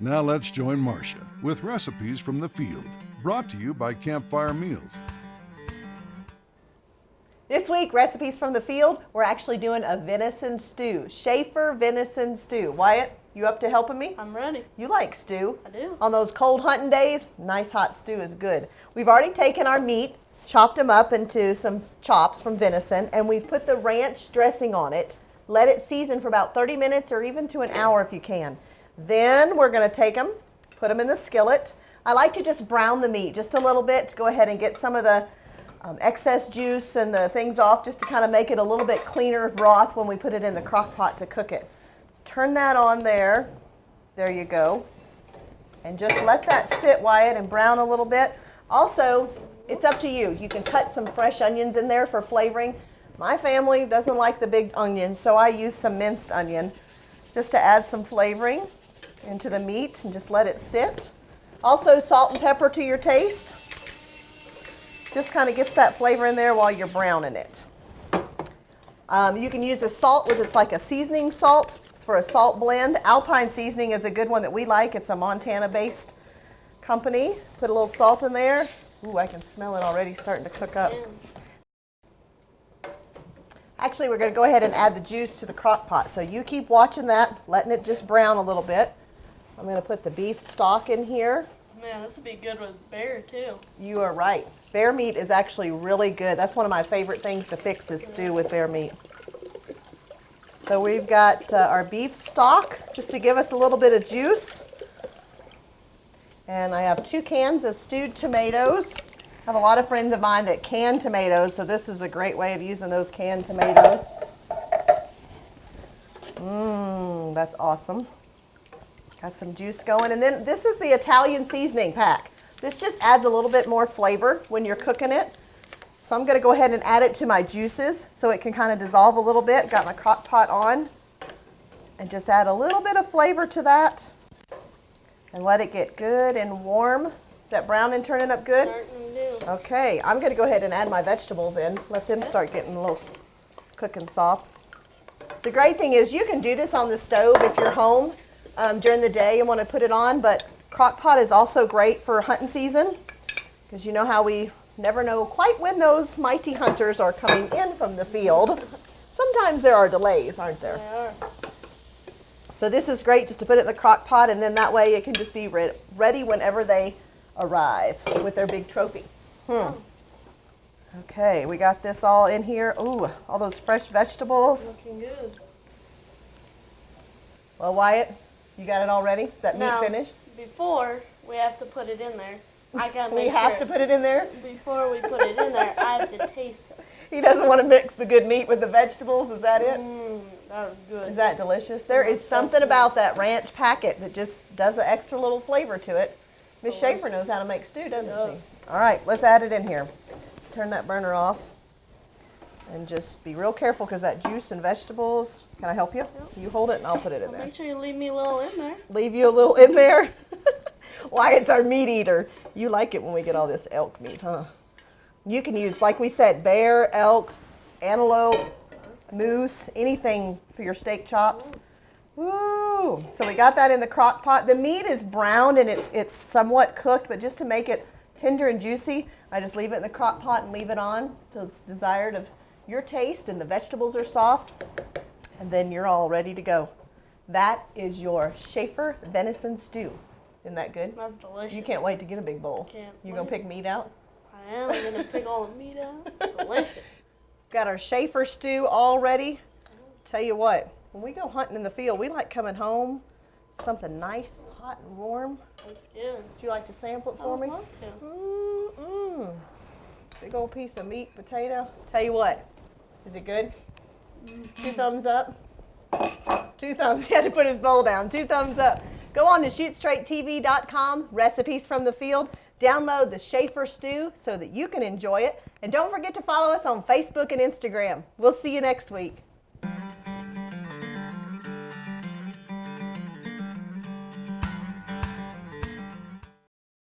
Now let's join Marcia with recipes from the field, brought to you by Campfire Meals. This week, recipes from the field, we're actually doing a venison stew. Schaeffer venison stew. Wyatt, you up to helping me? I'm ready. You like stew? I do. On those cold hunting days, nice hot stew is good. We've already taken our meat, chopped them up into some chops from venison, and we've put the ranch dressing on it. Let it season for about 30 minutes or even to an hour if you can. Then we're going to take them, put them in the skillet. I like to just brown the meat just a little bit to go ahead and get some of the excess juice and the things off, just to kind of make it a little bit cleaner broth when we put it in the crock pot to cook it. Let's turn that on there. There you go. And just let that sit, Wyatt, and brown a little bit. Also, it's up to you. You can cut some fresh onions in there for flavoring. My family doesn't like the big onion, so I use some minced onion just to add some flavoring into the meat and just let it sit. Also, salt and pepper to your taste. Just kind of gets that flavor in there while you're browning it. You can use a salt with, it's like a seasoning salt for a salt blend. Alpine Seasoning is a good one that we like. It's a Montana-based company. Put a little salt in there. Ooh, I can smell it already starting to cook up. Actually, we're going to go ahead and add the juice to the crock pot. So you keep watching that, letting it just brown a little bit. I'm going to put the beef stock in here. Man, this would be good with bear too. You are right. Bear meat is actually really good. That's one of my favorite things to fix is stew with bear meat. So we've got our beef stock just to give us a little bit of juice. And I have 2 cans of stewed tomatoes. I have a lot of friends of mine that can tomatoes, so this is a great way of using those canned tomatoes. That's awesome. Got some juice going. And then this is the Italian seasoning pack. This just adds a little bit more flavor when you're cooking it. So I'm going to go ahead and add it to my juices so it can kind of dissolve a little bit. Got my crock pot on. And just add a little bit of flavor to that. And let it get good and warm. Is that browning turning up good? Starting to. Okay, I'm going to go ahead and add my vegetables in. Let them start getting a little cooking soft. The great thing is you can do this on the stove if you're home during the day and want to put it on, but crock pot is also great for hunting season because you know how we never know quite when those mighty hunters are coming in from the field. Sometimes there are delays, aren't there? They are. So this is great just to put it in the crock pot, and then that way it can just be ready whenever they arrive with their big trophy. Okay, we got this all in here. Ooh, all those fresh vegetables. Looking good. Well, Wyatt, you got it all ready? Is that meat Now, finished? before we have to put it in there, I gotta We make have sure. to put it in there? Before we put it in there, I have to taste it. He doesn't want to mix the good meat with the vegetables. Is that it? That was good. Is that delicious? There is something about that ranch packet that just does an extra little flavor to it. Miss Schaeffer knows how to make stew, doesn't she? All right, let's add it in here. Turn that burner off. And just be real careful because that juice and vegetables. Can I help you? You hold it and I'll put it in there. Make sure you leave me a little in there. Leave you a little in there? Wyatt's our meat eater. You like it when we get all this elk meat, huh? You can use, like we said, bear, elk, antelope, moose, anything for your steak chops. Woo! So we got that in the crock pot. The meat is browned and it's somewhat cooked, but just to make it tender and juicy, I just leave it in the crock pot and leave it on till it's desired of your taste and the vegetables are soft, and then you're all ready to go. That is your Schaeffer venison stew. Isn't that good? That's delicious. You can't wait to get a big bowl. Can't You gonna wait. pick meat out? I am. I'm gonna pick all the meat out. Delicious. Got our Schaeffer stew all ready. Tell you what, when we go hunting in the field, we like coming home, something nice, hot and warm. Looks good. Would you like to sample it I for would me? love to. Big old piece of meat potato. Tell you what, is it good? 2 thumbs up. 2 thumbs. He had to put his bowl down. 2 thumbs up. Go on to shootstraighttv.com, recipes from the field. Download the Schaeffer stew so that you can enjoy it. And don't forget to follow us on Facebook and Instagram. We'll see you next week.